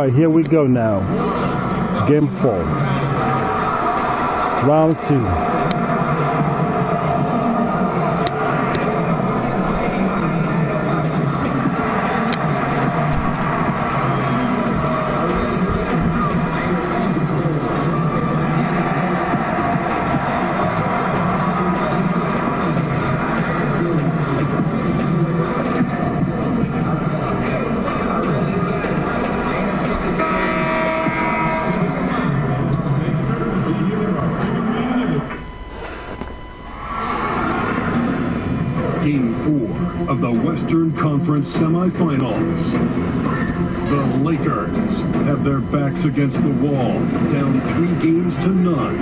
right, here we go now. Game 4. Round 2. Game 4 of the Western Conference Semifinals. The Lakers have their backs against the wall, down 3 games to none.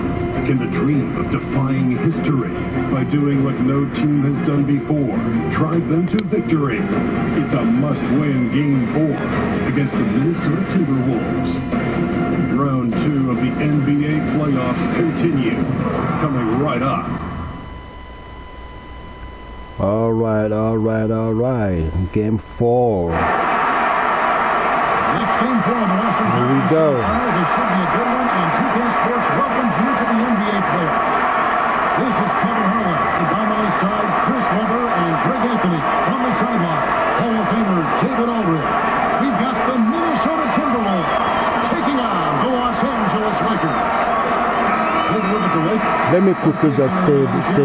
Can the dream of defying history by doing what no team has done before drive them to victory? It's a must-win Game 4 against the Minnesota Timberwolves. Round 2 of the NBA playoffs continue, coming right up. All right. Game 4. Next game 4 of the Western Here we Conference go. Semifinals. It should be a good one, and 2K Sports welcomes you to the NBA playoffs. This is Kevin Harlan, and by my side, Chris Webber and Greg Anthony. On the sideline, Hall of Famer David Aldridge. We've got the Minnesota Timberwolves taking on the Los Angeles Lakers. Take a look at the Lakers. Let me quickly just say this.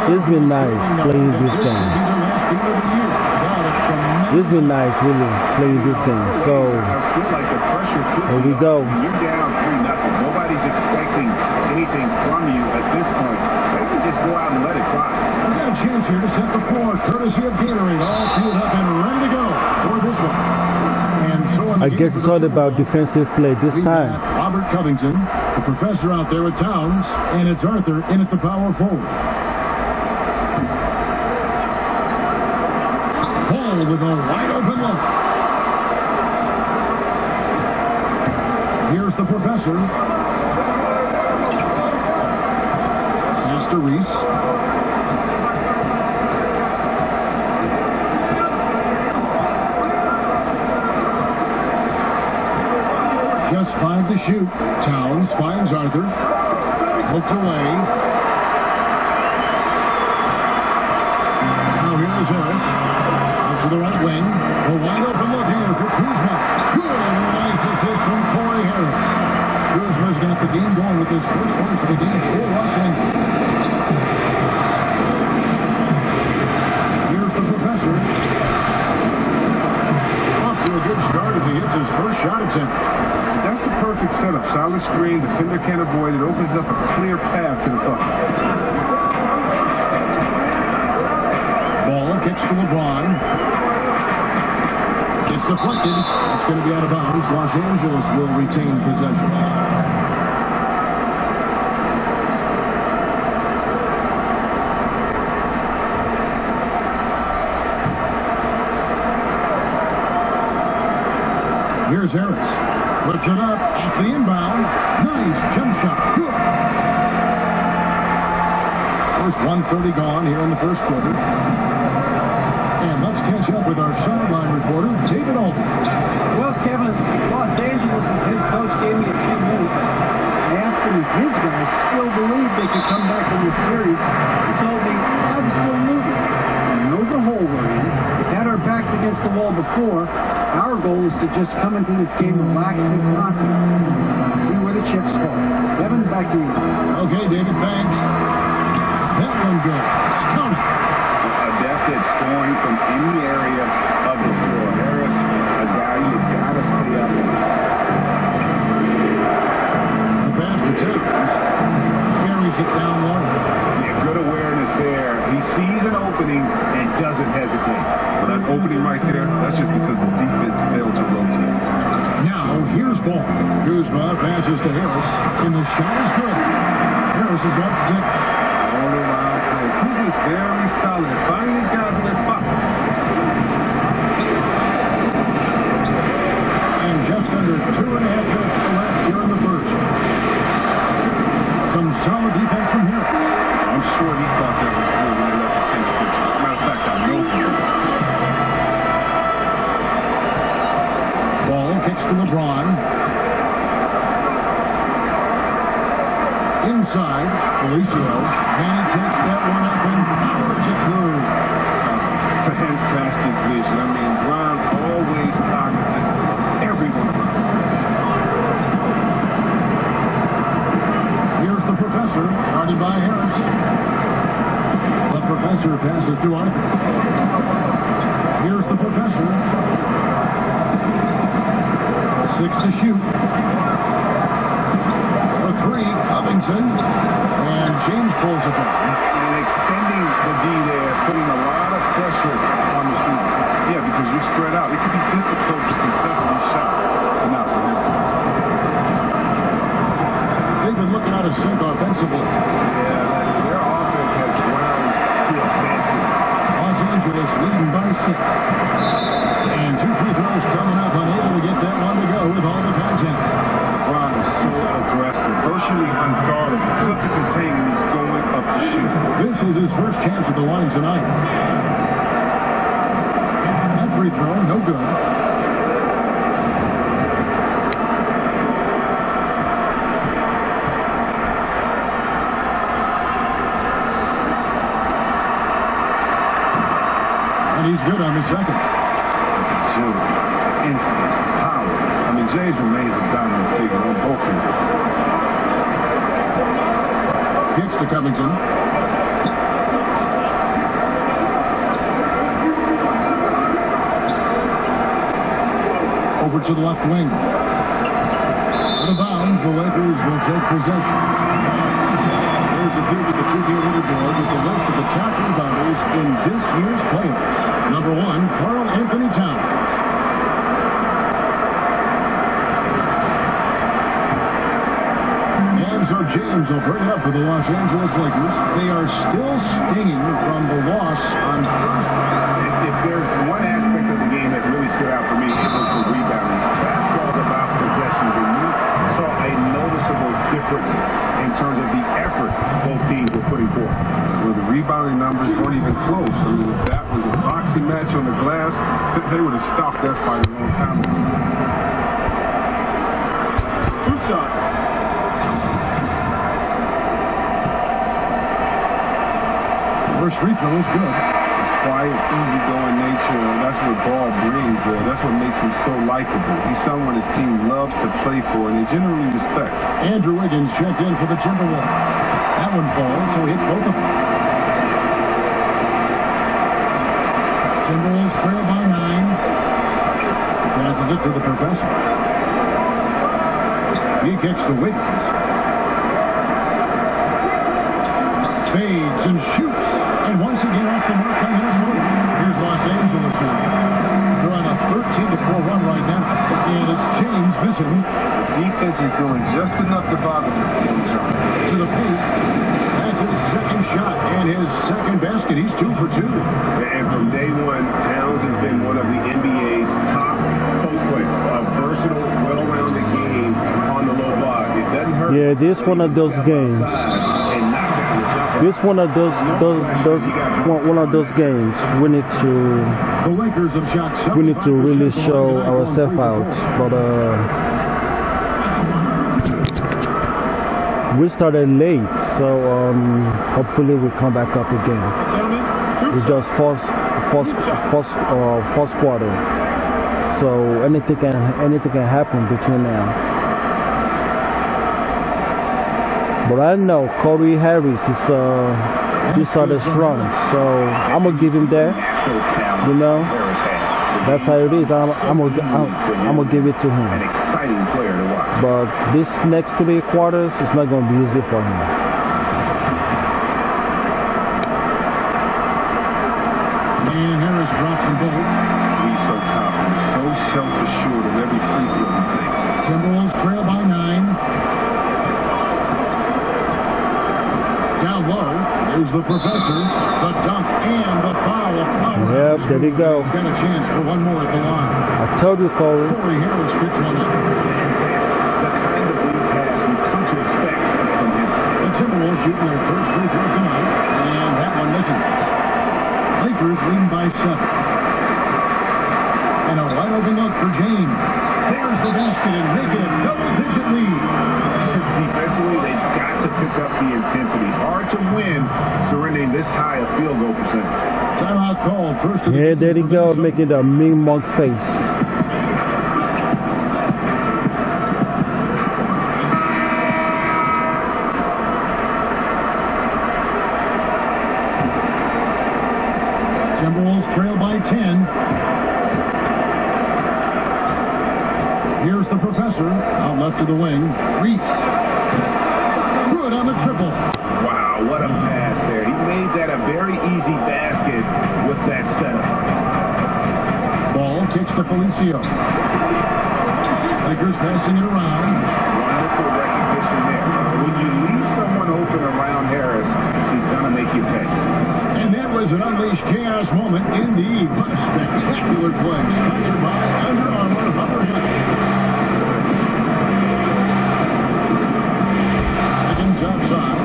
It's been nice playing this game. It's been nice really playing this game. So here we go. You're down 3-0. Nobody's expecting anything from you at this point. Maybe just go out and let it fly. We've got a chance here to set the floor, courtesy of Gatorade, all fueled up and ready to go for this one. And so I guess it's all about defensive play this time. Robert Covington, the professor out there at Towns, and it's Arthur in at the power forward. Ball with a wide open look. Here's the professor. Pass to Reese. Just 5 to shoot. Towns finds Arthur. Hooked away. Now here is Harris. Out to the right wing. A wide open look here for Kuzma. Good and nice assist from Corey Harris. Kuzma's got the game going with his first points of the game for Los Angeles. Here's the professor. Off to a good start as he hits his first shot attempt. That's a perfect setup. Solid screen. Defender can't avoid it. Opens up a clear path to the bucket. Ball kicks to LeBron. It's deflected. It's going to be out of bounds. Los Angeles will retain possession. Here's Harris. Puts it up off the inbound. Nice jump shot. Good. First 1:30 gone here in the first quarter. And let's catch up with our sideline reporter, David Aldridge. Well, Kevin, Los Angeles' head coach gave me a few minutes. I asked him if his guys still believe they could come back from this series. He told me, absolutely. I know the hole we're in. We've had our backs against the wall before. Our goal is to just come into this game relaxed and confident. See where the chips fall. Kevin, back to you. Okay, David, thanks. That one goes. Count it. Adept at scoring from any area of the floor. Harris, a guy you gotta stay up on. The pass to Towns. Carries it down low. Yeah, good awareness there. He sees an opening and doesn't hesitate. But that opening right there, that's just because the defense failed to rotate. Now, here's ball. Kuzma passes to Harris, and the shot is good. Harris has got 6. All around play. Kuzma's very solid at finding these guys in their spots. And just under 2.5 minutes to left here in the first. Some solid defense from Harris. I'm sure he thought that was good when he left his fingertips. Matter of fact, I know he did. Ball kicks to LeBron. Inside, Felicio, and he takes that one up and powers it through. Fantastic vision. I mean, Brown always cognizant of everyone around. Here's the professor, guarded by Harris. The professor passes to Arthur. Here's the professor. 6 to shoot. For 3, Covington. And James pulls it down. And extending the D there, putting a lot of pressure on the shooter. Yeah, because you're spread out. It can be difficult to contest these shots, but not for him. They've been looking out of sync offensively. Yeah, their offense has ground to a standstill. Los Angeles leading by 6. And 2 free throws coming up, unable to get that one to go with all the contact. LeBron is so aggressive, virtually unguardable. Tough to contain when he's going up the shoot. This is his first chance at the line tonight. That free throw, no good. And he's good on the second. Agility, instinct, power. I mean, James remains a dominant figure on both ends. Kicks to Covington. Over to the left wing. Out of bounds, the Lakers will take possession. There's a peek at the two-game leaderboard with the list of the top rebounders in this year's playoffs. Number 1, Karl Anthony Towns. And so James will bring it up for the Los Angeles Lakers. They are still stinging from the loss on Thursday. If there's one aspect of the game that really stood out for me, it was the rebounding. Basketball's about possessions, and you saw a noticeable difference in terms of the effort both teams were putting forth. Well, the rebounding numbers weren't even close. I mean, if that was a boxing match on the glass, they would have stopped that fight a long time ago. 2 shots. First free throw is good. Quiet, easygoing nature, that's what Ball brings. That's what makes him so likable. He's someone his team loves to play for, and they generally respect. Andrew Wiggins checked in for the Timberwolves. That one falls, so he hits both of them. Timberwolves trail by 9. He passes it to the professor. He kicks to Wiggins. Fades and shoots. And once again off the mark by Minnesota. Here's Los Angeles now. They're on a 13-4 run right now. And it's James missing. The defense is doing just enough to bother him. To the paint. That's his second shot and his second basket. He's 2 for 2. And from day one, Towns has been one of the NBA's top post players. A versatile, well-rounded game on the low block. It doesn't hurt. Yeah, this one of those games. This one of those games we need to The Lakers have shot really show ourselves out. But we started late, so hopefully we come back up again. We just first quarter, so anything can happen between now. But I know Corey Harris he started strong, so I'm gonna give him that. You know, that's how it is. I'm gonna give it to him. An exciting player to watch. But this next 3 quarters is not gonna be easy for him. And Harris drops them both. He's so confident, so self-assured of every free throw he takes. Timberwolves trail by 9. Down low, there's the professor, the dunk, and the foul of power. Yep, there you go. He's got a chance for one more at the line. I told you, Corey. Corey Harris picks one up. And that's the kind of lead pass we've come to expect from him. The Timberwolves shooting their first free throw tonight, and that one misses. Lakers leading by 7. And a wide open look for James. There's the basket and make it a double-digit lead. Defensively, they've got to pick up the intensity. Hard to win surrendering this high a field goal percentage. Timeout called. First of the Yeah, there you go, making the mean monk face. Timberwolves trail by 10. Here's the professor out left of the wing. Reese. Good on the triple. Wow, what a pass there. He made that a very easy basket with that setup. Ball kicks to Felicio. Lakers passing it around. Wonderful recognition there. When you leave someone open around Harris, he's going to make you pay. And that was an unleashed chaos moment indeed. What a spectacular play. Sponsored by Under Armour Hummer Health. Higgins outside.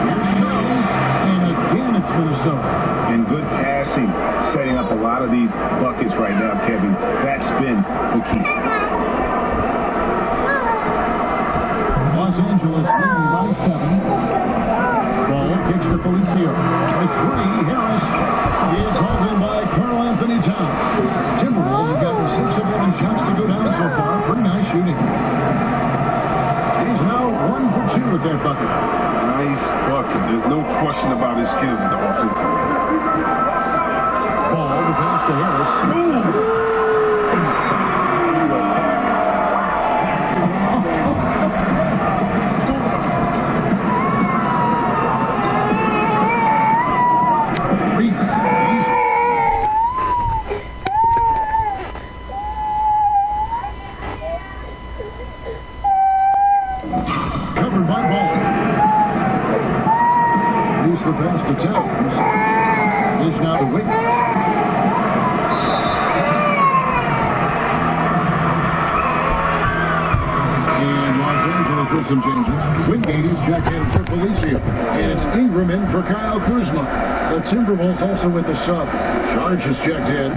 Here's Jones. And again it's Minnesota. And good passing, setting up a lot of these buckets right now, Kevin. That's been the key. Los Angeles leading by 7. Ball kicks to Felicio. A three, Harris. It's hauled in by Karl Anthony Towns. Timberwolves have gotten 6 of 11 shots to go down so far. Pretty nice shooting. He's now 1 for 2 with that bucket. Nice bucket. There's no question about his skills at the offensive end. Ball to pass to Harris. Covered by Ball. Reese the pass to Towns. Dish now to Wiggins. And Los Angeles with some changes. Wingate is checked in for Felicio. And it's Ingram in for Kyle Kuzma. The Timberwolves also with the sub. Charge is checked in.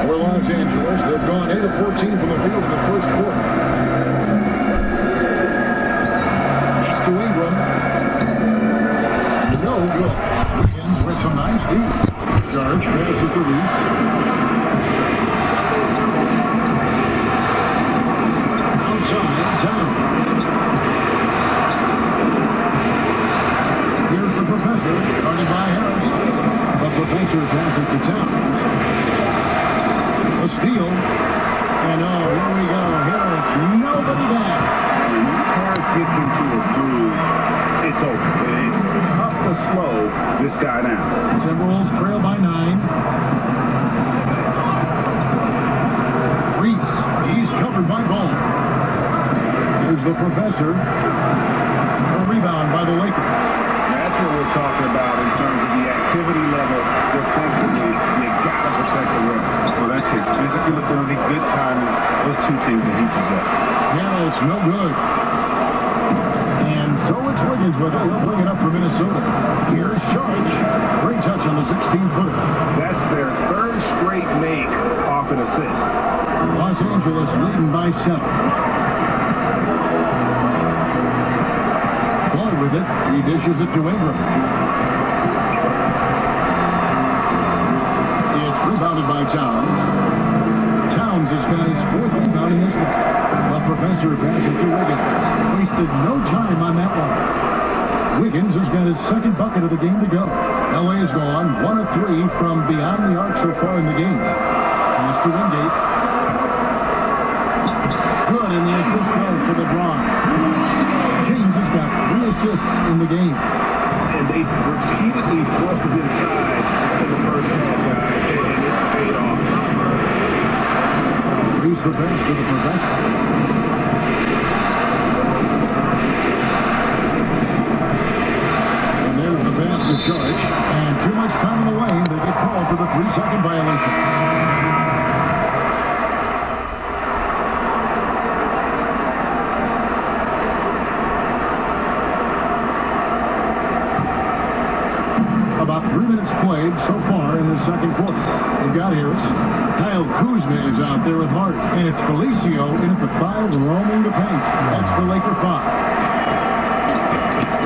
For Los Angeles, they've gone 8 of 14 from the field in the first quarter. Pass to Ingram. No good. Wiggins with some nice deep. Charge passes to Reese. Outside, Towns. Here's the professor, guarded by Harris. The professor passes to Towns. A steal. And oh, here we go. Harris, nobody down. When Harris gets into a groove, it's over. It's tough to slow this guy down. Timberwolves trail by 9. Reese, he's covered by Ball. Here's the professor. A rebound by the Lakers. That's what we're talking about in terms of the activity level defensively. You got to protect the rim. Well, that takes physical ability, good timing, those two things that he possesses. Harris, no good. And so it's Wiggins with it. He'll bring it up for Minnesota. Here's Sharp. Great touch on the 16-footer. That's their third straight make off an assist. Los Angeles leading by 7. Ball with it. He dishes it to Ingram. It's rebounded by Towns. Towns has got his 4th rebound in this one. The professor passes to Wiggins. Wasted no time on that one. Wiggins has got his 2nd bucket of the game to go. LA has gone 1 of 3 from beyond the arc so far in the game. Pass to Wingate. Good, and the assist goes to LeBron. James has got 3 assists in the game. And they repeatedly thrust it inside in the first half, guys, and it's paid off. Reese the pass to the professor. And there's the pass to Sharp. And too much time in the lane. They get called for the 3-second violation. About 3 minutes played so far in the second quarter. They've got Harris. Kyle Kuzma is out there with Hart. And it's Felicio in at the 5 roaming the paint. That's the Laker 5.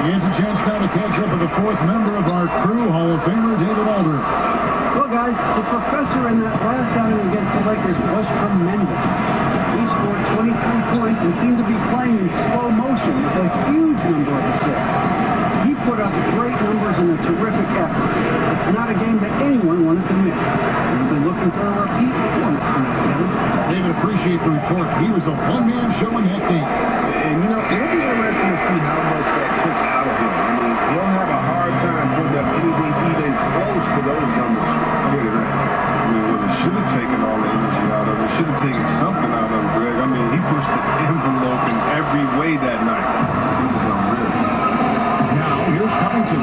He has a chance now to catch up with the fourth member of our crew, Hall of Famer David Aldridge. Well, guys, the professor in that last outing against the Lakers was tremendous. He scored 23 points and seemed to be playing in slow motion with a huge number of assists. He put up great numbers and a terrific effort. It's not a game that anyone wanted to miss. We'll be looking for a repeat performance tonight, Kevin. David, appreciate the report. He was a one-man show in that game. And, you know, it'll be interesting to see how much that took out of him. I mean, he'll have a hard time putting up anything even close to those numbers. Look at that. I mean, well, it should have taken all the energy out of it. Should have taken something out of it, Greg. I mean, he pushed the envelope in every way that night. It was unreal. Now, here's Covington.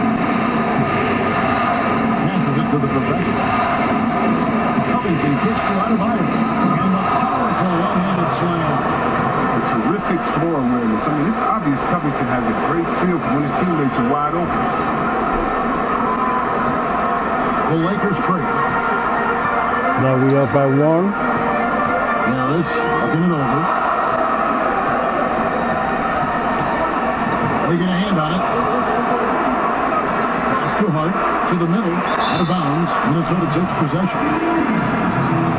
Passes it to the professor. Covington kicks to Adebayo. And a powerful one-handed slam. A terrific floor awareness. I mean, it's obvious Covington has a great feel for when his teammates are wide open. The Lakers trade. Now we up by 1. Harris looking it over. They get a hand on it. Pass to Hart, to the middle, out of bounds. Minnesota takes possession.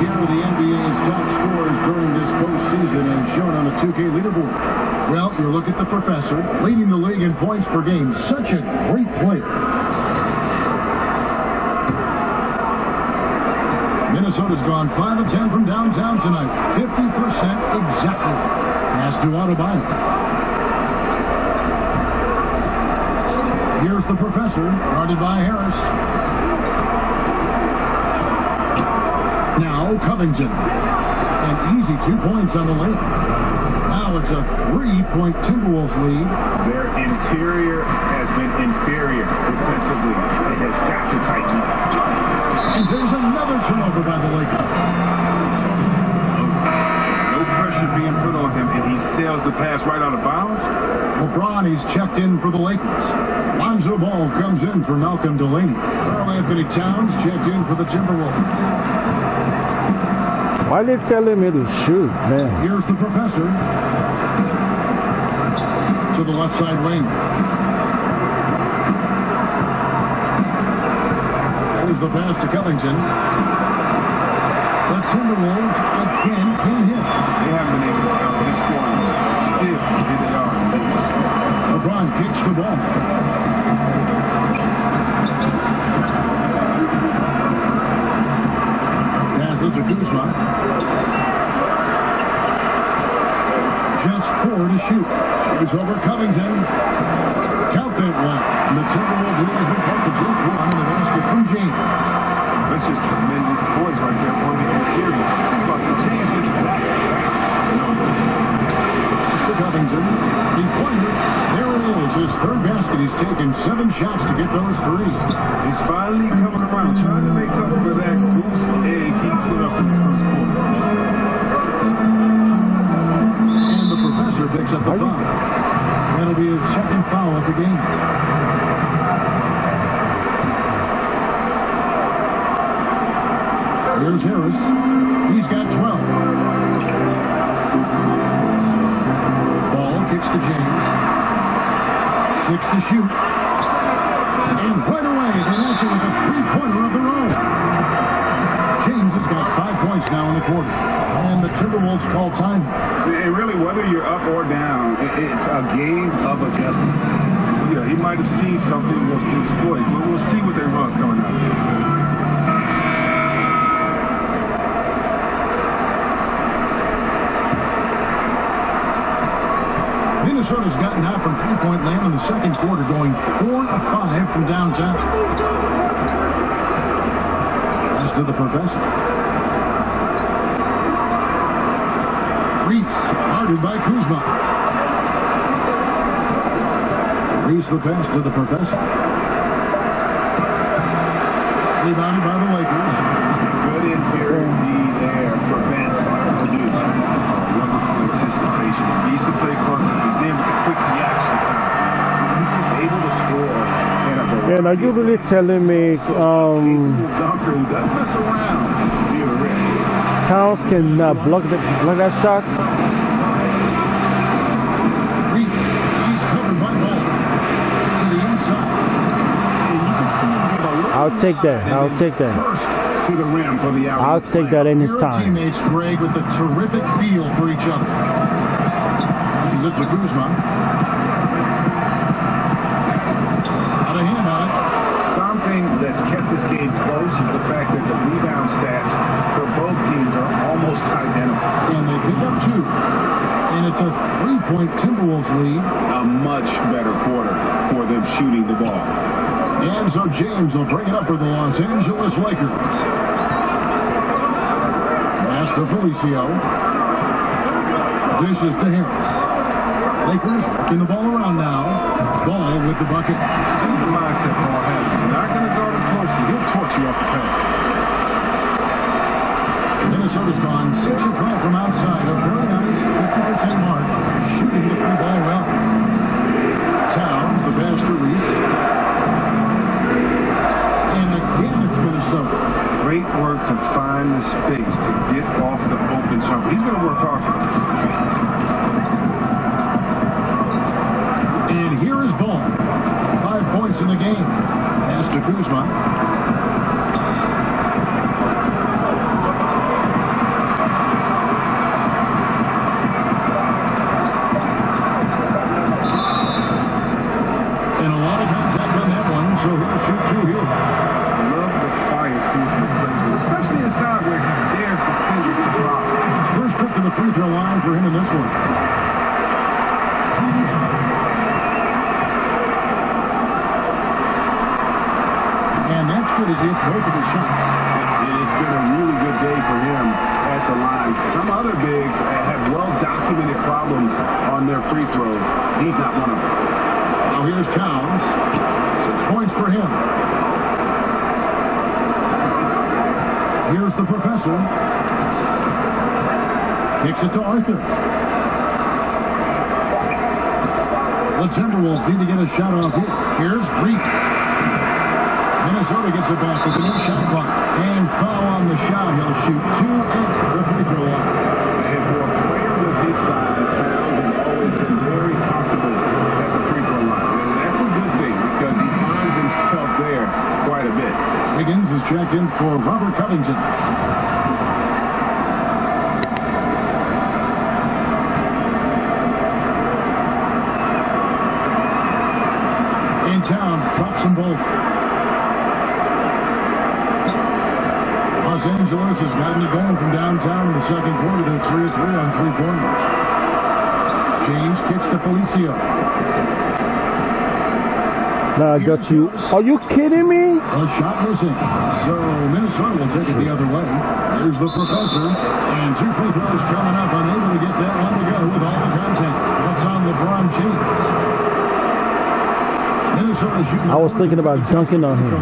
Here are the NBA's top scorers during this postseason as shown on the 2K leaderboard. Well, you look at the professor, leading the league in points per game. Such a great player. Minnesota's gone 5 of 10 from downtown tonight. 50% exactly. Pass to Adebayo. Here's the professor, guarded by Harris. Now Covington. An easy 2 points on the lane. Now it's a 3-point Timberwolves lead. Their interior has been inferior defensively. It has got to tighten up. And there's another turnover by the Lakers. No pressure being put on him, and he sails the pass right out of bounds. LeBron, he's checked in for the Lakers. Lonzo Ball comes in for Malcolm Delaney. Karl Anthony Towns checked in for the Timberwolves. Why they telling me to shoot, man? Here's the professor. To the left side lane. There's the pass to Covington. The Timberwolves again can't hit. They haven't been able to counter his scoring. Still, here they are. LeBron kicks the ball. Passes to Kuzma. Just 4 to shoot. Shoots over Covington. Count that one. And the Timberwolves lead has been cut to just 1 in the basket from James. That's just tremendous poise right there on the interior. Look, James just To Covington. He pointed. There it is. His third basket. He's taken 7 shots to get those 3. He's finally coming around, trying to make up for that goose egg he put up in the first quarter. And the professor picks up the foul. That'll be his second foul of the game. Here's Harris. He's got 12. Ball kicks to James. 6 to shoot. And right away, they match it with a 3-pointer of their own. James has got 5 points now in the quarter. And the Timberwolves call time. And really, whether you're up or down, it's a game of adjustment. Yeah, he might have seen something he wants to exploit, but we'll see what they run coming out. Minnesota's gotten out from three-point land in the second quarter, going 4 of 5 from downtown. Pass to the professor. Reitz, guarded by Kuzma. Reitz the pass to the professor. Rebounded by the Lakers. Good interior D there prevents abuse. Wonderful anticipation. He used to play perfect. He's in with the quick reaction time. He's just able to score in a variety Man, are you really telling me Dunker who doesn't mess around. You're right. Towns can block that shot? Reese, he's covered by Ball. To the inside. And you can see him give a little I'll take that. I'll take that. burst to the rim for the out. I'll take that Your anytime. teammates, Greg, with a terrific feel for each other. This is it to Kuzma. Out of hand on it. Something that's kept this game close is the fact that the rebound stats for both teams are almost identical. And they pick up 2. And it's a 3-point Timberwolves lead. A much better quarter for them shooting the ball. And so James will bring it up for the Los Angeles Lakers. Pass to Felicio. Dishes to Harris. Lakers working the ball around now. Ball with the bucket. This is the mindset Ball has. You're not going to guard him closely. He'll torch you off the pass. Minnesota's gone 6 of 12 from outside. A very nice 50% mark. Shooting the 3-ball well. Towns, the pass to Reese. And again it's Minnesota. Great work to find the space to get off the open jump. He's going to work hard for them. And here is Ball. 5 points in the game. Pass to Kuzma. And a lot of contact on that one, so he'll shoot 2 here. I love the fire Kuzma plays with, especially inside where he dares defenders to drop. First trip to the free throw line for him in this one. And that's good as he hits both of his shots. It's been a really good day for him at the line. Some other bigs have well-documented problems on their free throws. He's not one of them. Now here's Towns. 6 points for him. Here's the professor. Kicks it to Arthur. The Timberwolves need to get a shot off here. Here's Reese. Minnesota gets it back with the new shot clock. And foul on the shot. He'll shoot 2 at the free throw line. And for a player with his size, Towns has always been very comfortable at the free throw line. And that's a good thing because he finds himself there quite a bit. Higgins is checked in for Robert Covington. And Towns drops them both. Los Angeles has gotten it going from downtown in the second quarter. They're 3 of 3 on 3-pointers. James kicks to Felicio. Now I got you. Are you kidding me? A shot missing. So Minnesota will take it the other way. Here's the professor. And 2 free throws coming up. Unable to get that one to go with all the contact. That's on LeBron James. Minnesota shooting. I was thinking about dunking on him.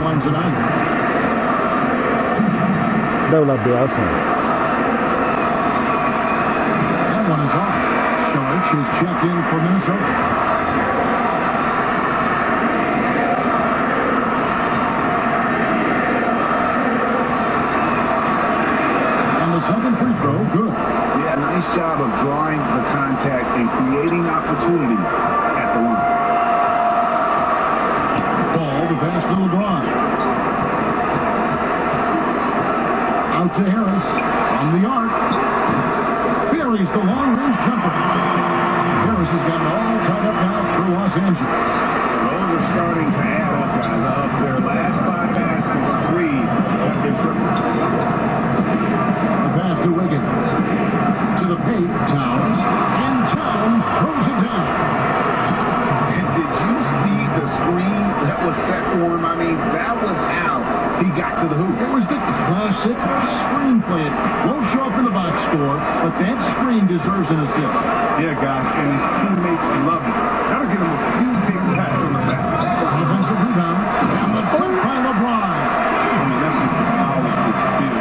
That would not be awesome. That one is off. Sharch is checked in for Minnesota. And the second free throw, good. Yeah, nice job of drawing the contact and creating opportunities at the line. Ball, the pass to LeBron. Out to Harris from the arc. Buries the long-range jumper. Harris has got it all tied up now for Los Angeles. Those are starting to add up, guys. Up their last 5 baskets, 3 have been triple. The pass to Wiggins. To the paint, Towns. And Towns throws it down. Did you see the screen that was set for him? I mean, that was how he got to the hoop. It was the classic screen play. It won't show up in the box score, but that screen deserves an assist. Yeah, guys, and his teammates love it. That'll give him a few big pats on the back. Offensive rebound. And the tip by LeBron. I mean, that's just a powerful feel.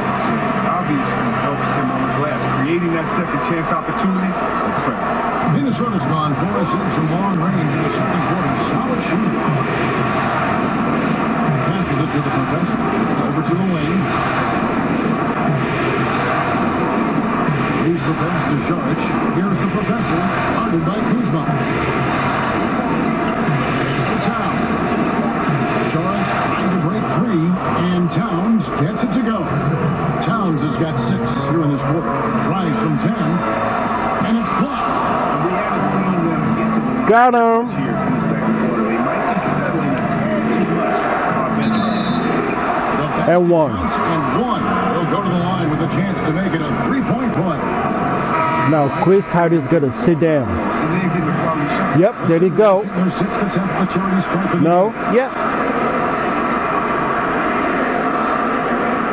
Obviously helps him on the glass. Creating that second chance opportunity, incredible. Minnesota's gone 4 of 6 from long range in the second quarter. Solid shooting. Passes it to the professor. Over to the wing. Leaves the pass to Sharich. Here's the professor. Guarded by Kuzma. To Towns. Sharich trying to break free. And Towns gets it to go. Towns has got 6 here in this quarter. Tries from 10. And it's blocked. We haven't seen them get to the Got him. here in the second quarter. They might be settling a tad too much offensively. And one. And one. They'll go to the line with a chance to make it a 3-point play. Now Chris Hardy's gonna sit down. And then get the quality shot. Yep, there you go. Their 6th attempt at charity stripe. No, yep.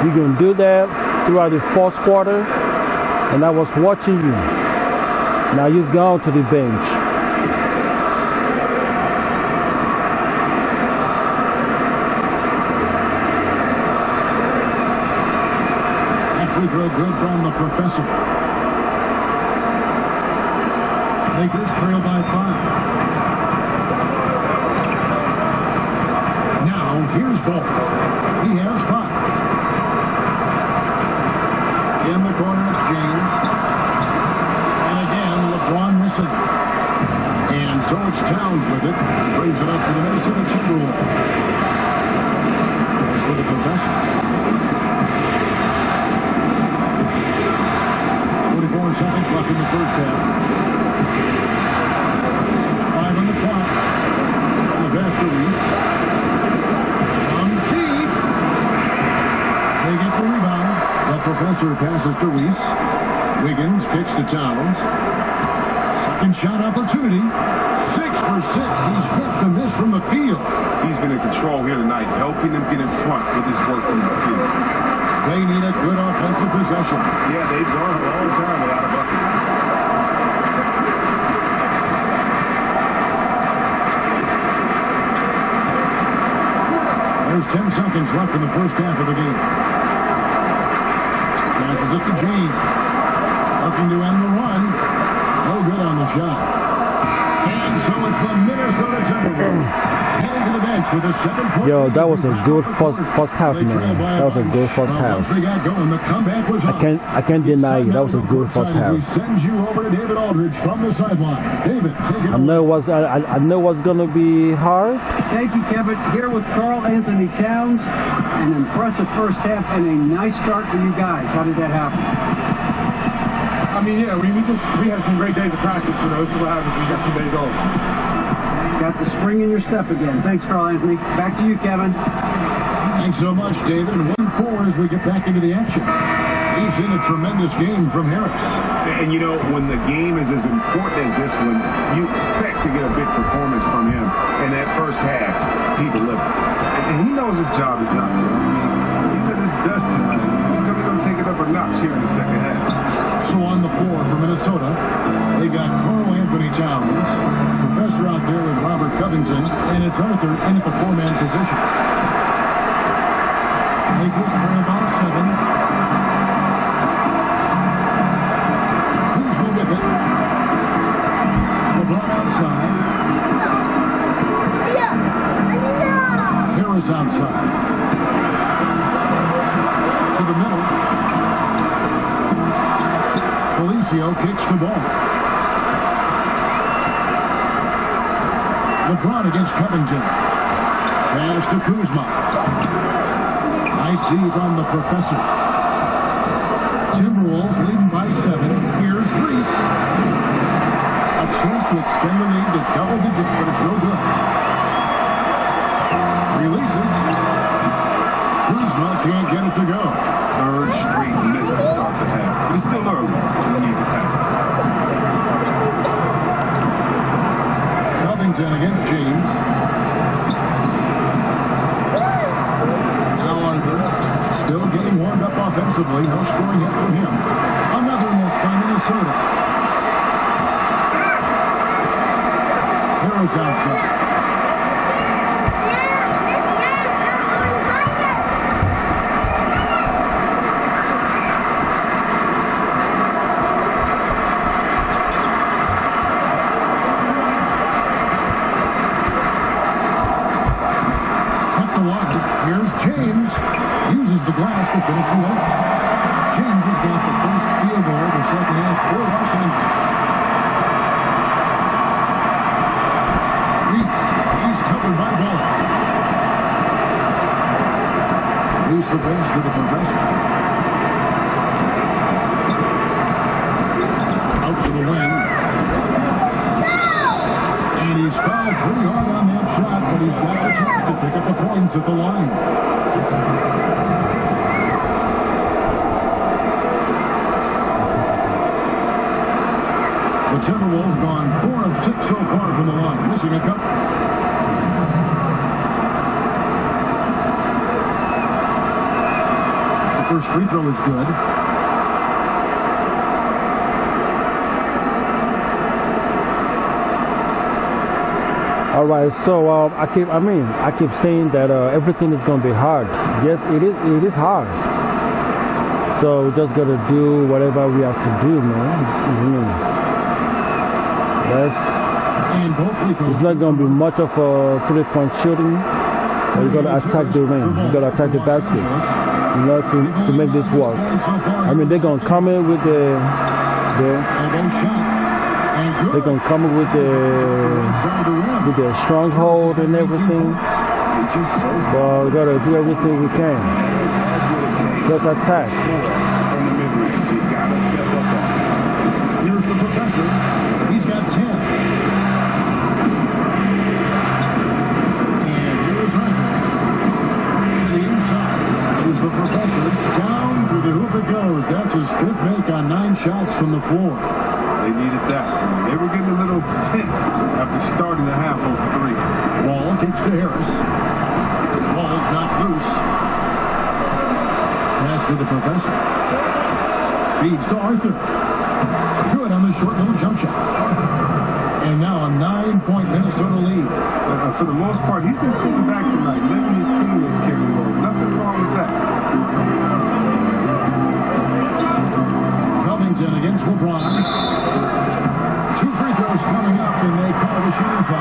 You're gonna do that throughout the fourth quarter, and I was watching you. Now you've gone to the bench. That free throw good from the professor. Lakers trail by 5. Now here's Ball. He has 5. In the corner it's James. And again LeBron missing. And so it's Towns with it. Brings it up to the Minnesota Timberwolves. As for the professor. 44 seconds left in the first half. 5 on the clock. On the basket, Reese. From deep. They get the rebound. The professor passes to Reese. Wiggins kicks to Towns. Second shot opportunity. 6 for 6. He's hit the miss from the field. He's been in control here tonight, helping them get in front with his work from the field. They need a good offensive possession. Yeah, they've gone a long time without a bucket. There's 10 seconds left in the first half of the game. Passes it to James. Looking to end the run. No good on the shot. And so it's the Minnesota Timberwolves heading to the bench with a 7-point. Yo, that was a good first half, man. That was a good first half. Once they got going, the comeback was on. I can't deny it. That was a good first half. We send you over to David Aldridge from the sideline. David, take it I know what's gonna be hard. Thank you, Kevin. Here with Karl Anthony Towns. An impressive first half and a nice start for you guys. How did that happen? I mean, yeah, we had some great days of practice, you know, so what happens when you got some days off. Got the spring in your step again. Thanks, Karl Anthony. Back to you, Kevin. Thanks so much, David. And 1-4 as we get back into the action. We've seen a tremendous game from Harris. And you know, when the game is as important as this one, you expect to get a big performance from him. In that first half, he delivered. And he knows his job is not done. He's at his best tonight. He's only going to take it up a notch here in the second half. So on the floor for Minnesota, they got Karl Anthony Towns, Professor out there with Robert Covington, and it's Arthur in at the 4-man position. Lakers trail by 7. Kuzma with it. LeBron outside. Harris outside. To the middle. Felicio kicks the ball. LeBron against Covington. Pass to Kuzma. Nice D from the professor. Timberwolves leading by 7. Here's Reese. A chance to extend the lead to double digits, but it's no good. Releases. Kuzma can't get it to go. Third straight miss to start the half. But it's still early. We need to pack. Covington against James. Now Arthur still getting warmed up offensively. No scoring hit from him. Another miss by Minnesota. Harris outside. James uses the glass to finish the layup. James has got the first field goal of the second half for Los Angeles. Reese, he's covered by Ball. Loose the pass to the professor. Out to the wing. And he's fouled pretty hard on that shot, but he's got a chance to pick up the points at the line. The Timberwolves gone 4 of 6 so far from the line, missing a couple. The first free throw is good. All right, so I keep saying that everything is going to be hard. Yes, it is hard. So we just got to do whatever we have to do, man. It's not going to be much of a three-point shooting, but you got to attack the ring. You got to attack the basket, to make this work. I mean, they're going to come in with they're going to come in with their stronghold and everything. But we got to do everything we can. Just attack. Here's the professor. He's got 10. And here's Hunter. To the inside. Here's the professor. Down through the hoop it goes. That's his 5th make on 9 shots from the floor. They needed that. They were getting a little tense after starting the half of 3. Wall kicks to Harris. Ball's not loose. Pass to the professor. Feeds to Arthur. Good on the short little jump shot. And now a 9-point Minnesota lead. For the most part, he's been sitting back tonight, letting his teammates carry the load. Nothing wrong with that. Covington against LeBron. 2 free throws coming up, and they call the shooting foul.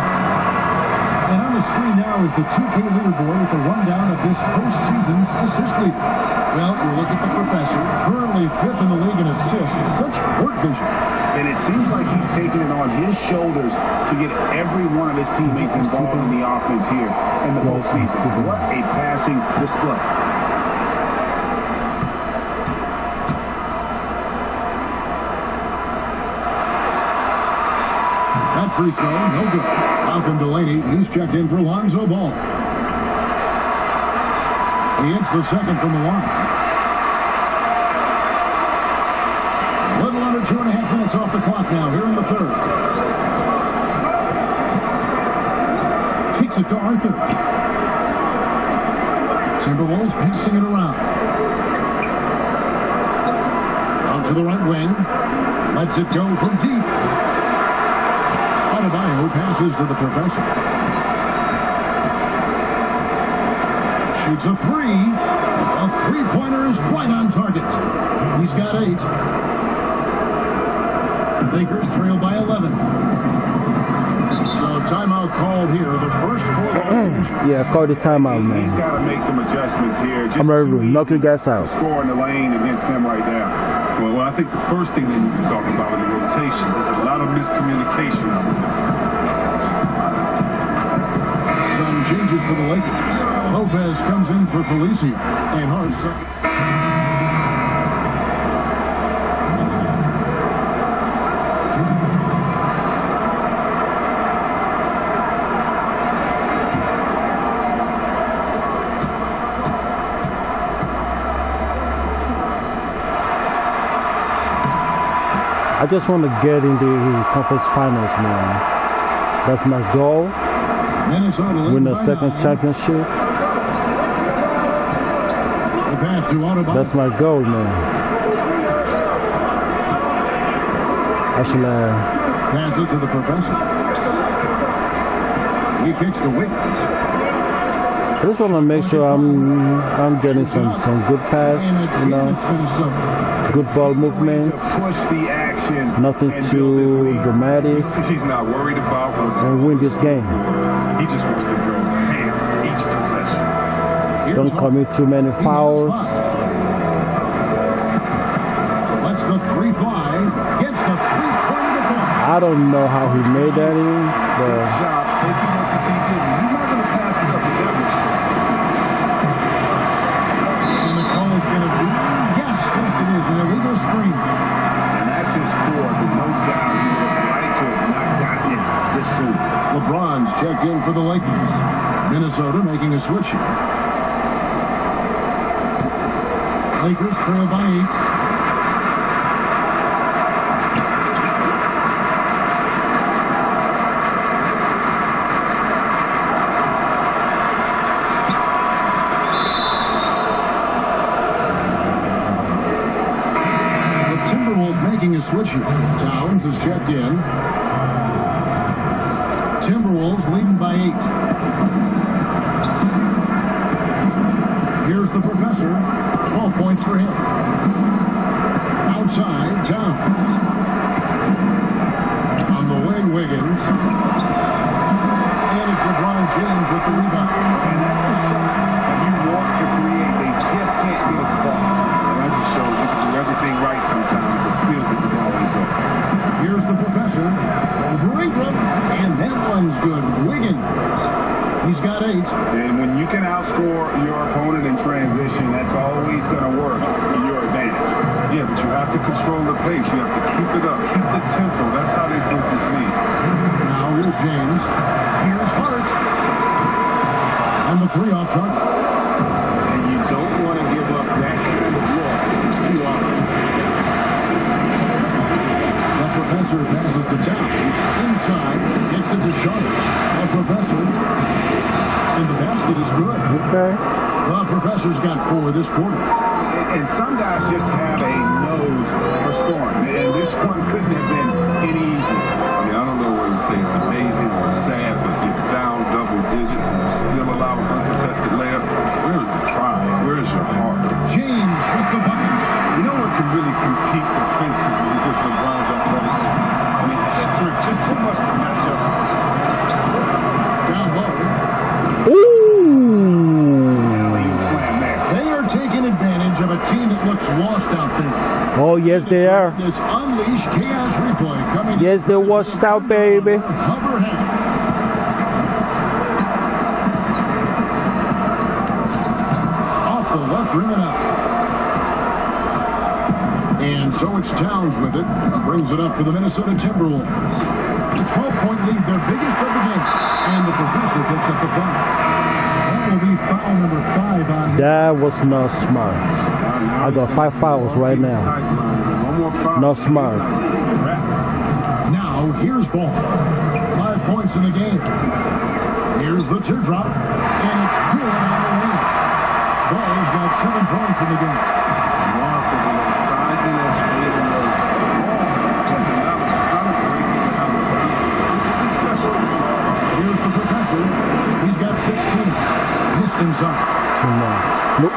And on the screen now is the 2K leaderboard with the rundown of this postseason's assist leader. Well, you look at the professor, currently 5th in the league in assists. Such court vision. And it seems like he's taking it on his shoulders to get every one of his teammates involved in the offense here in the postseason. What a passing display. That free throw, no good. Malcolm Delaney, he's checked in for Lonzo Ball. He hits the second from the line. A little under 2.5 minutes off the clock now, here in the 3rd. Kicks it to Arthur. Timberwolves passing it around. Out to the right wing. Lets it go from deep. Adebayo passes to the professor. Shoots a 3. A 3-pointer is right on target. He's got 8. The Lakers trail by 11. So timeout called here. The first 4. Yeah, call the timeout, man. He's got to make some adjustments here. I'm ready to knock your guys out. Score in the lane against them right now. Well, I think the first thing they need to talk about in the rotation is a lot of miscommunication out there. Some changes for the Lakers. Lopez comes in for Felicia. And Hart second. I just want to get in the conference finals, man. That's my goal. Minnesota Win the second championship. The pass to Adebayo. That's my goal, man. Actually, Pass it to the professor. He kicks to Wiggins. I just want to make sure I'm getting some good pass, you know, good ball movement, Push the action. nothing too dramatic, He's not worried about what's and win this game. He just wants to go ham each possession. Don't commit too many fouls. Let's the 3-5. Gets the 3-point defense. I don't know how he made that in, but Job taking what the thing is. You're not going to pass it up with that much. And the call is going to be, yes, it is, an illegal screen. And that's his fourth, and no doubt he would have liked to have not gotten it this soon. LeBron's checked in for the Lakers. Minnesota making a switch here. Lakers trail by 8. A switch here. Towns is checked in. Timberwolves leading by 8. Here's the professor. 12 points for him. Outside, Towns. On the wing, Wiggins. And it's LeBron James with the rebound. And that's the shot that you want to create. They just can't get it far. And that just shows you can do everything right sometimes, but still get the ball result. Here's the professor. Over Ingram. And that one's good. Wiggins. He's got 8. And when you can outscore your opponent in transition, that's always going to work to your advantage. Yeah, but you have to control the pace. You have to keep it up, keep the tempo. That's how they built this league. Now here's James. Here's Hart. On the 3 off target. And you don't want to give up that kind of look too often. The professor passes to Towns. Inside. Gets it to Charlotte. The professor. And the basket is good. okay. The professor's got 4 this quarter. And some guys just have a nose for scoring. And this one couldn't have been any easier. I mean, I don't know whether to say it's amazing or sad, but you're down double digits and you still allow an uncontested layup. Where is the pride? Where is your heart? James with the bucket. You know what can really compete offensively with LeBron's athleticism? I mean, his strength, just too much to match up. Down low. Slam there. They are taking advantage of a team that looks lost out there. Oh, yes, they are. This unleash chaos replay coming. Yes, they washed out, baby. Hover head. Off the left rim and out. And so it's Towns with it. Brings it up for the Minnesota Timberwolves. A 12-point lead, their biggest of the game. And the professor picks up the foul. That will be foul number 5 on him. That was not smart. I got 5 fouls right now. One more foul. Not smart. Now, here's ball. 5 points in the game. Here's the teardrop. And it's good on the lane. Ball's got 7 points in the game. Remarkable. The size and that speed and those Here's the professor. He's got 16. Missed inside. Nope.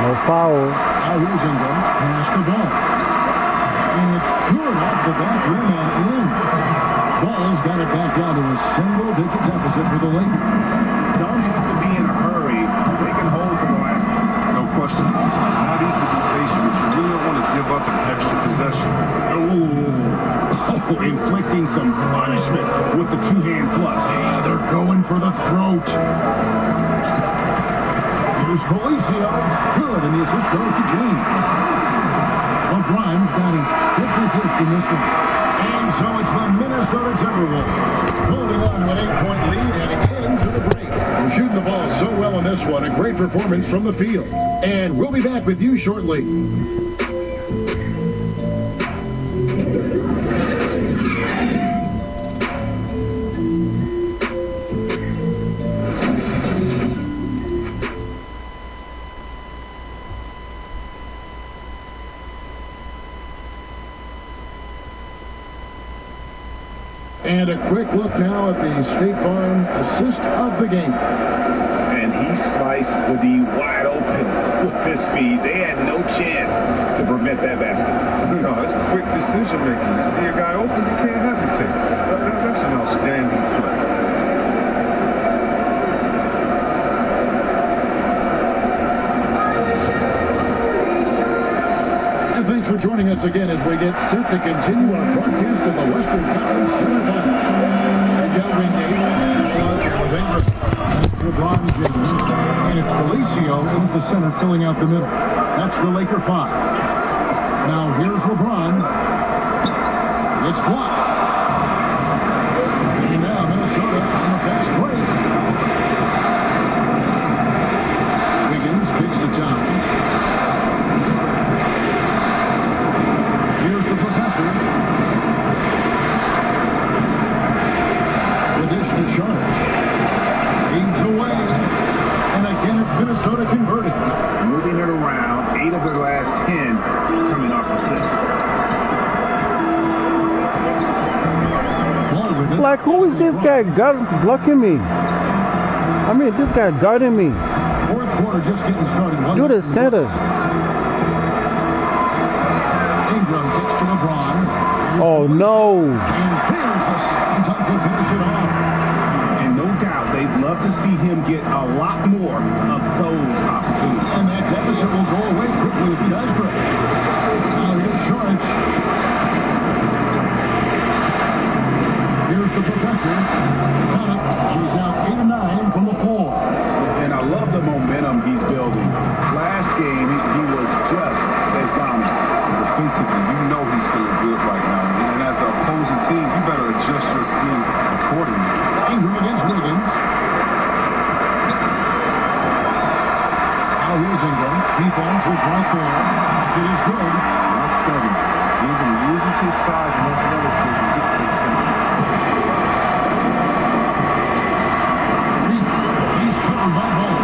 No foul. Now here's Ingram. Pass the ball. And it's good off the back rim and in. Ball's got it back down to a single-digit deficit for the Lakers. Don't have to be in a hurry. They can hold to the last one. no question. It's not easy to be patient, but you really don't want to give up an extra possession. Oh, inflicting some punishment with the two-hand flush. Yeah, they're going for the throat. Here's Felicio. Good, and the assist goes to James. LeBron's got his 5th assist in this one. And so it's the Minnesota Timberwolves holding on to an 8-point lead heading into the break. We're shooting the ball so well on this one. A great performance from the field. And we'll be back with you shortly. And a quick look now at the State Farm assist of the game. And he sliced the D wide open with his feed. They had no chance to prevent that basket. No, that's quick decision making. You see a guy open, you can't hesitate. That's an outstanding play. Thanks for joining us again as we get set to continue our broadcast of the Western Conference Semifinals. And Delvin That's LeBron James. And it's Felicio in the center filling out the middle. That's the Laker 5. Now here's LeBron. It's blocked. And now Minnesota on the fast break. Wiggins kicks to Towns. Here's the professor. The dish to Charlotte. Feeds away. And again, it's Minnesota converting. Moving it around, 8 of their last 10 coming off assists. Like, who is this guy blocking me? I mean, this guy guarding me. Fourth quarter just getting started. Do the center. Ingram kicks to LeBron. Oh, no. And there's the second time to finish it off. And no doubt, they'd love to see him get a lot more of those opportunities. And that deficit will go away quickly if he does great. Now here's Shorts. Here's the professor. He's now 8 of 9 from the floor. And I love the momentum he's building. Last game, he was just as dominant. Defensively, you know he's feeling good right now. And as the opposing team, you better adjust your scheme accordingly. Ingram against Wiggins. Now here's Ingram. Defense is right there. It is good. Not steady. Even uses his size and athleticism to get to the paint. He's covered by Ball.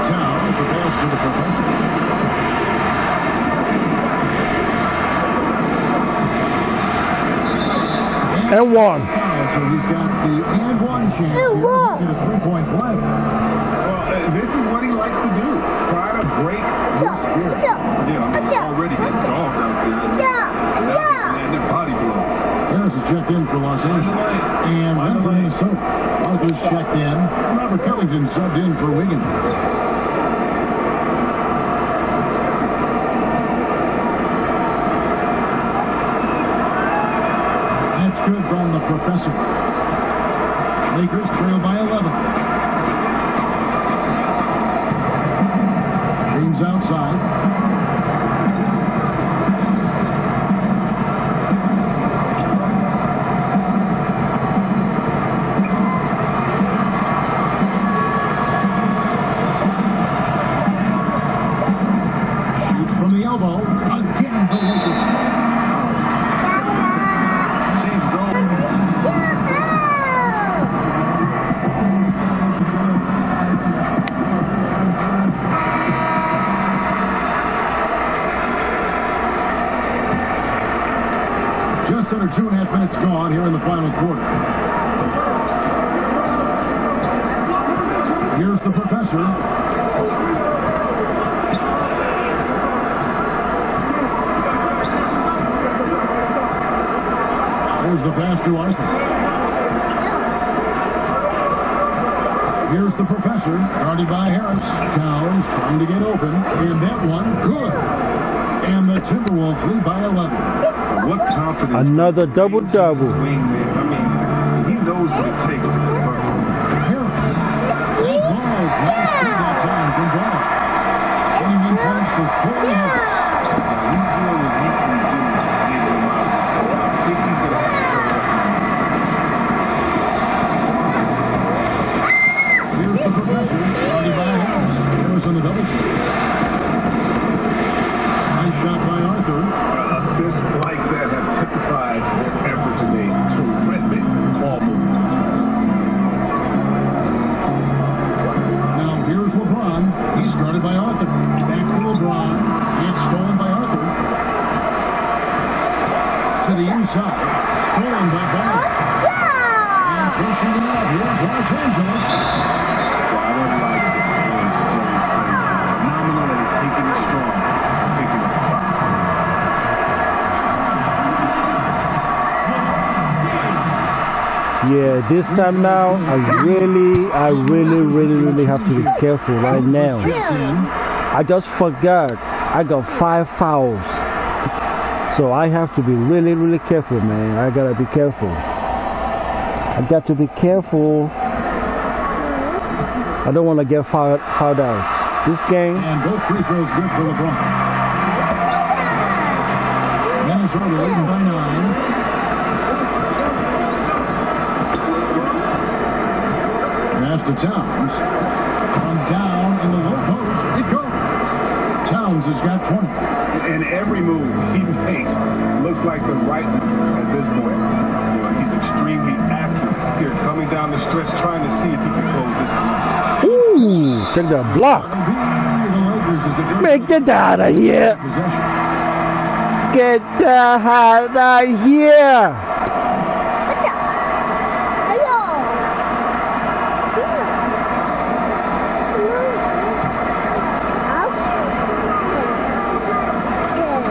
Towns, the pass to the professor. And one. So he's got the and one chance here to get a three-point play. Well, this is what he likes to do. Try to break your spirit. Yeah, I mean, already getting dogged out there. And their body blow. Harris is checked in for Los Angeles. And then for Minnesota. Arthur's checked in. Robert Covington subbed in for Wiggins. That's good from the professor. Lakers trail by 11. Green's outside. Shoots from the elbow. Again, the Lakers. Just under 2.5 minutes gone here in the final quarter. Here's the professor. There's the pass to Arthur. Here's the professor, guarded by Harris. Towns trying to get open, and that one good. And the Timberwolves lead by 11. What confidence. Another double-double. Swing, man. I mean, he knows what it takes to convert. Harris. That ball's last that time from Brown. 21 points for 4 minutes. He's doing what he can do to get him out of this. So I think he's going to have to turn it up. Here's the professor, guarded by Harris. Harris on the double team. Nice shot by Arthur. Assists like that have typified their effort today. Terrific ball movement. Now here's LeBron. He's guarded by Arthur. Back to LeBron. It's stolen by Arthur. To the inside. Stolen by Ball. And pushing it out. Here's Los Angeles. Well, I don't like the James plays. Phenomenal at taking it strong. Picking up the foul. Yeah, this time now, I really have to be careful right now. I just forgot I got 5 fouls. So I have to be really, really careful, man. I gotta be careful. I got to be careful. I don't want to get fouled out. This game. And both free throws good for LeBron. Minnesota leading by 9. Pass to Towns. From down in the low post, it goes. Towns has got 20. And every move he makes looks like the right one at this point. You know, he's extremely accurate here, coming down the stretch, trying to see if he can close this one. Ooh, take that block. The Lakers is a good Man, get out of here. possession. Get the hell out of here.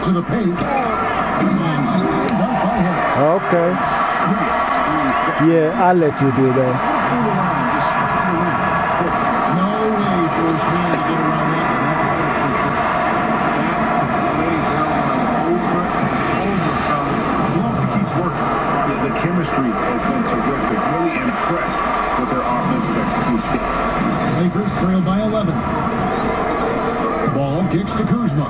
To the paint. And dunk by Harris. Okay. Yeah, I'll let you do that. No way for his man to get around that. The chemistry has been terrific. Really impressed with their offensive execution. Lakers trail by 11. Ball kicks to Kuzma.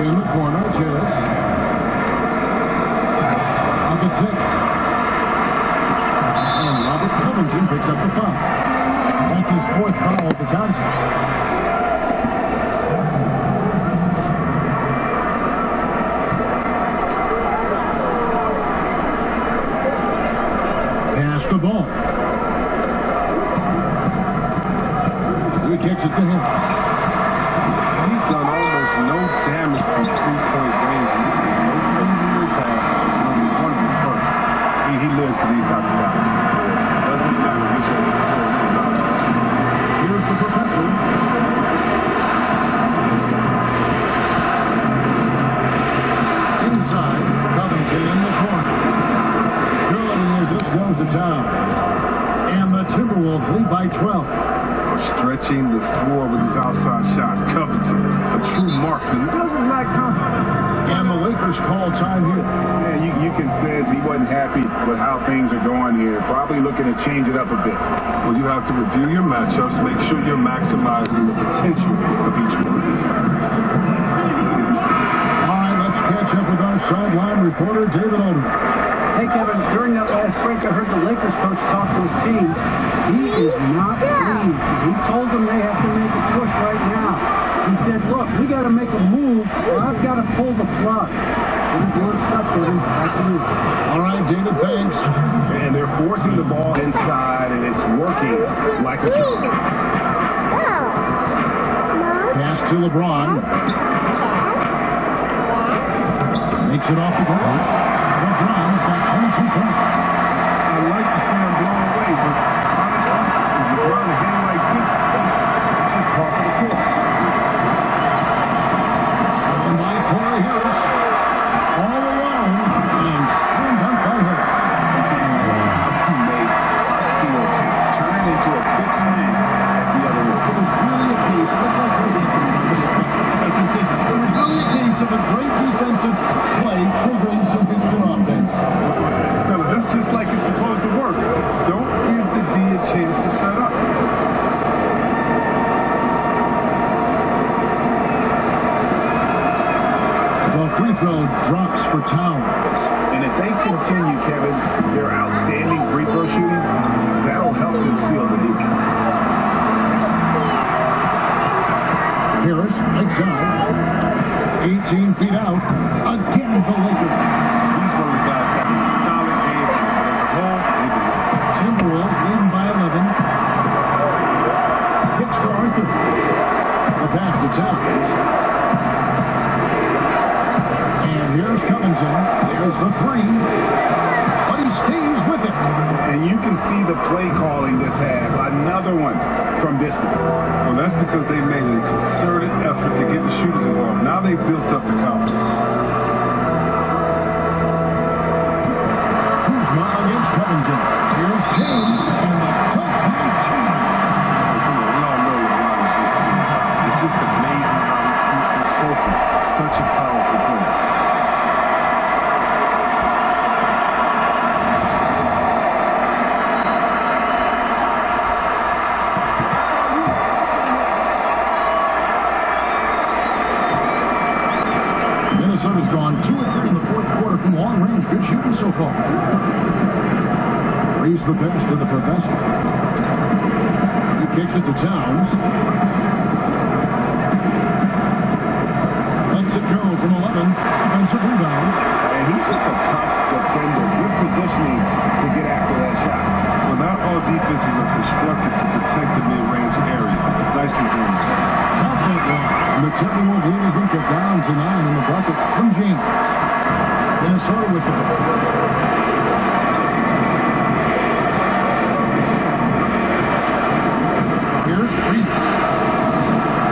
In the corner, it's Harris. Up at 6. And Robert Covington picks up the foul. That's his 4th foul of the contest. Pass the ball. He kicks it to Harris. He's done almost no damage from three-point range. And this is no reason this happened. He's one of them first. He lives for these type of guys. Doesn't matter which of them. Here's the professor. Inside, Covington in the corner. Good as this goes to town. And the Timberwolves lead by 12. Stretching the floor with his outside shot. Covington, a true marksman. He doesn't lack confidence. And the Lakers call time here. Yeah, you can sense he wasn't happy with how things are going here. Probably looking to change it up a bit. Well, you have to review your matchups, make sure you're maximizing the potential of each one. All right, let's catch up with our sideline reporter, David Odom. Hey, Kevin, during that last break, I heard the Lakers coach talk to his team. He is not pleased. He told them they have to make a push right now. He said, look, we got to make a move or I've got to pull the plug. Good stuff, Kevin. Back to you. All right, David, thanks. And they're forcing the ball inside, and it's working like a charm. Pass to LeBron. Makes it off the glass. LeBron's got 22 points. I like to see him blown away, but honestly, if you run a game like this, it's just part of the course. Stolen by Corey Harris. All alone. And slam dunk by Harris. He made a steal to turn it into a big slam at the other end. It was really a case, like it was really a case of a great defensive play triggering some instant offense. So that's just like it's supposed to work. Don't give the D a chance to set up. The free throw drops for Towns. And if they continue, Kevin, their outstanding free throw shooting, that'll help them seal the lead. Harris, right side. 18 feet out. Again, the Lakers. He's one of the guys having a solid game, but as a whole, they've been winning. Timberwolves leading by 11. Kicks to Arthur. The pass to Towns. And here's Covington. There's the three. But he stays with it. And you can see the play calling this half. Another one from distance. Well, that's because they made a concerted effort to get the shooters involved. Now they've built up the confidence. Kuzma against Covington. Here's James. And the dunk by James. We all Good shooting so far. Reads the pass to the professor. He kicks it to Towns. Lets it go from 11. Offensive rebound. And he's just a tough defender. Good positioning to get after that shot. Well, not all defenses are constructed to protect the mid-range area. Nicely done. And the Timberwolves lead has been cut down to 9 in the bucket from James. Minnesota with the ball. Here's Reese.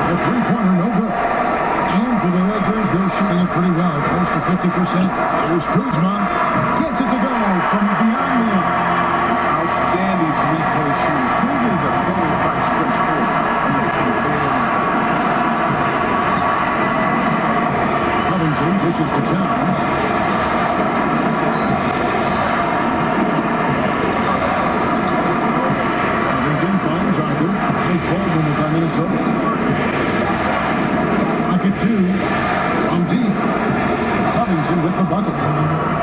The three-pointer, no good. And for the Lakers, they're shooting it pretty well, close to 50%. Here's Kuzma. Gets it to go from beyond the arc. Outstanding three-point shooter. Kuzma is a prototype stretch forward. That makes him very Covington pushes to Towns. Covington finds Arthur. He's Baldwin with by Minnesota. Bucket 2 from deep. Covington with the bucket.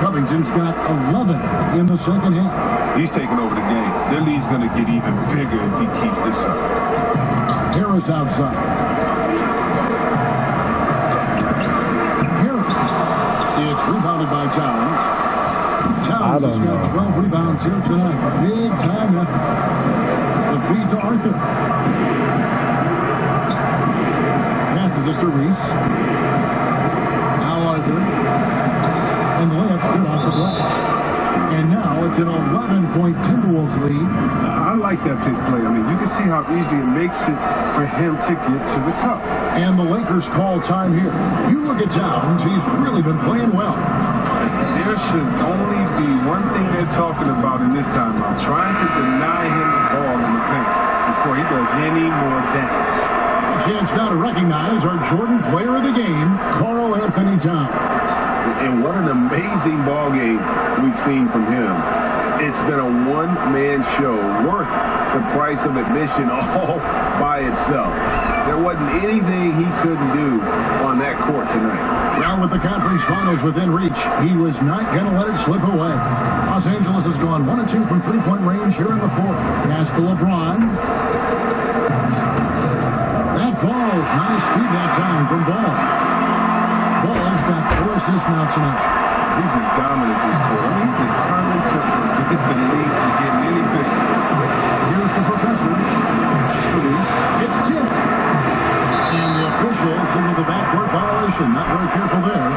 Covington's got 11 in the second half. He's taking over the game. Their lead's going to get even bigger if he keeps this up. Harris outside. Harris. It's rebounded by Towns. Towns has got 12 rebounds here tonight. Big time effort. The feed to Arthur. Passes it to Reese. Now Arthur. And the layup's good off the glass. And now it's an 11-point Timberwolves lead. I like that big play. I mean, you can see how easily it makes it for him to get to the cup. And the Lakers call time here. You look at Towns, he's really been playing well. There should only be one thing they're talking about in this timeout, trying to deny him the ball in the paint before he does any more damage. A chance now to recognize our Jordan player of the game, Karl Anthony Towns. And what an amazing ball game we've seen from him. It's been a one-man show worth the price of admission all by itself. There wasn't anything he couldn't do on that court tonight. Now with the conference finals within reach, he was not going to let it slip away. Los Angeles has gone 1 of 2 from three-point range here in the fourth. Pass to LeBron. That falls. Nice speed that time from Ball. Ball's got 4 assists now tonight. He's been dominant this quarter. He's determined to get the lead from getting any bigger. Here's the professor. That's Reese. It's tipped. And the officials into the backcourt violation. Not very careful there.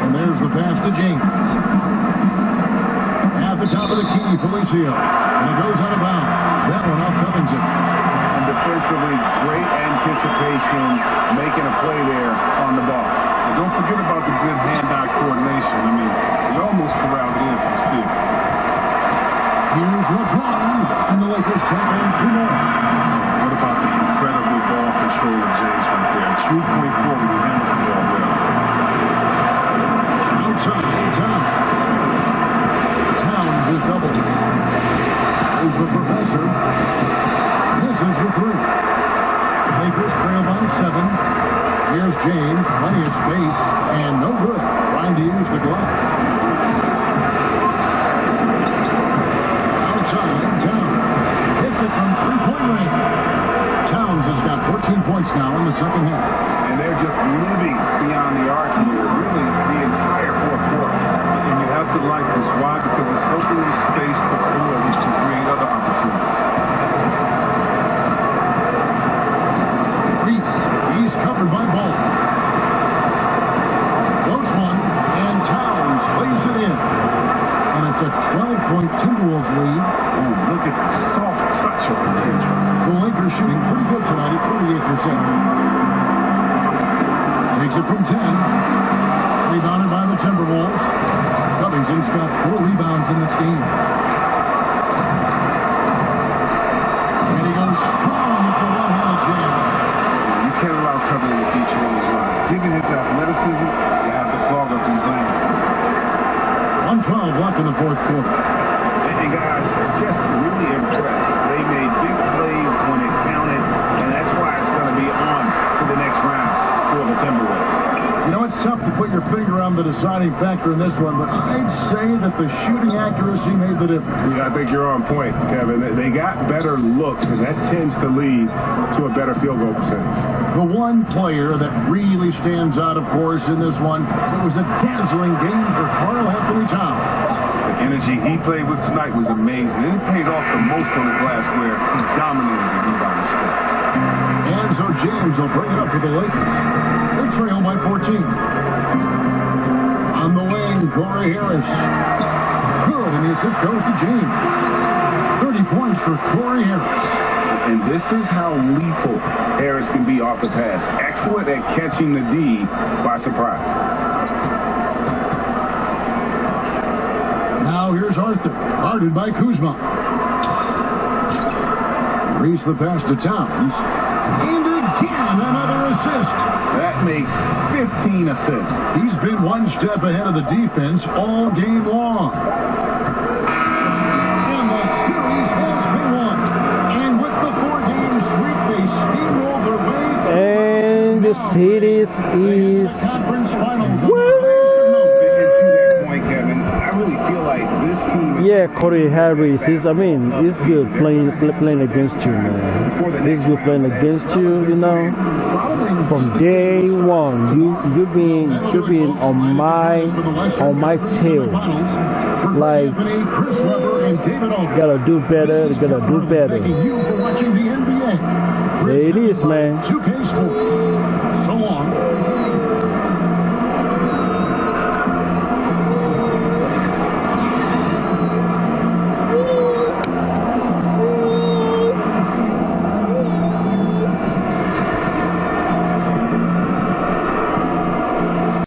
And there's the pass to James. At the top of the key, Felicio. And it goes out of bounds. That one off Covington. And defensively, great anticipation, making a play there on the ball. And don't forget about the good hand-eye coordination. I mean, he almost corralled it in for the steal. Here's LeBron. And the Lakers take on 2 more. What about the incredible ball control of James right there? True point forward, he handles the ball well. Outside, Towns is doubled. Here's the professor. Misses the 3. Lakers trail by 7. Here's James, plenty of space, and no good. Trying to use the glass. Outside, Towns hits it from three-point range. Towns has got 14 points now in the second half. And they're just living beyond the arc here, really the entire fourth quarter. And you have to like this. Why? Because it's helping them space the floor, which can create other opportunities. Reese, he's covered by Ball. Floats one, and Towns lays it in. And it's a 12-point Timberwolves lead. Oh, look at the soft touch on the tangent. The Lakers shooting pretty good tonight at 48%. Takes it from 10. Rebounded by the Timberwolves. Covington's got 4 rebounds in this game. And he goes strong with the one-handed jam. You can't allow Covington to beat you on his runs. Given his athleticism, you have to clog up these lanes. 1:12 left in the fourth quarter. And guys, just really impressed. They made big plays when it counted, and that's why it's going to be on to the next round for the Timberwolves. You know, it's tough to put your finger on the deciding factor in this one, but I'd say that the shooting accuracy made the difference. Yeah, I think you're on point, Kevin. They got better looks, and that tends to lead to a better field goal percentage. The one player that really stands out, of course, in this one, it was a dazzling game for Karl Anthony Towns. The energy he played with tonight was amazing. And he paid off the most on the glass where he dominated the rebounding stats. And so James will bring it up to the Lakers. They trail by 14. On the wing, Corey Harris. Good, and the assist goes to James. 30 points for Corey Harris. And this is how lethal Harris can be off the pass. Excellent at catching the D by surprise. Now here's Arthur, guarded by Kuzma. Reese the pass to Towns. And again, another assist. That makes 15 assists. He's been one step ahead of the defense all game long. And the series has been won. And with the 4-game sweep, they steamrolled their way. And the series is Conference finals. I really feel like this team is Corey Harris is, I mean, it's good playing against you, man. It's good playing against you, you know. From day one, you've been on my tail. Like, gotta do better, gotta do better. Thanking you for watching the NBA. There it is, man. 2K Sports.